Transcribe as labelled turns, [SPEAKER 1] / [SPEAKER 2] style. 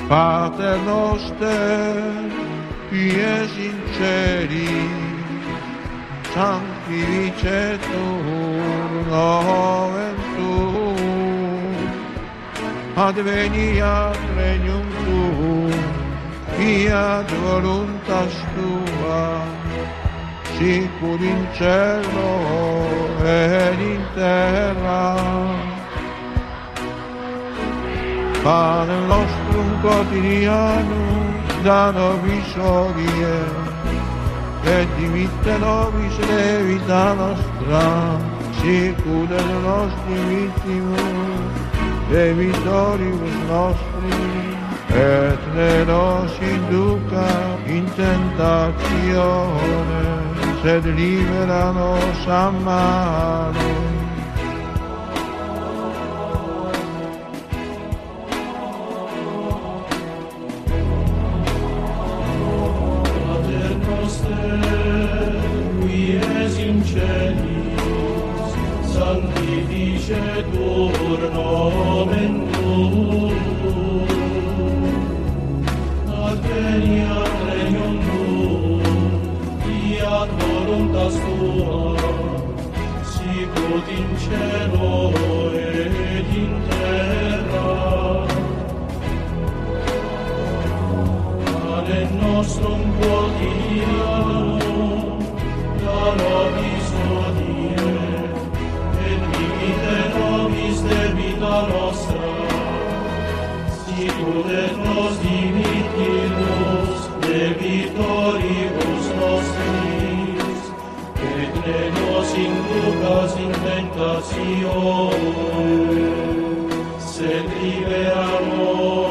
[SPEAKER 1] Pater noster, qui es in celi, sanctificetur nomen tuum, adveniat regnum tuum, fiat voluntas tua, sicur in cielo ed in terra. Pane nostrum quotidianum da nobis hodie, et dimitte nobis debita nostra, sicur et nostri vittimus, debitoribus nostris, et ne nos induca in tentatione, sed libera nos a malo.
[SPEAKER 2] Sanctificetur nomen tuum, adveniat regnum tuum, fiat voluntas tua, sicut in cielo et in terra. Panem nostrum quotidianum da nobis hodie, debita nostra, sicur et nos dimittimus debitoribus nostris, et ne nos inducas in tentatione, sed libera nos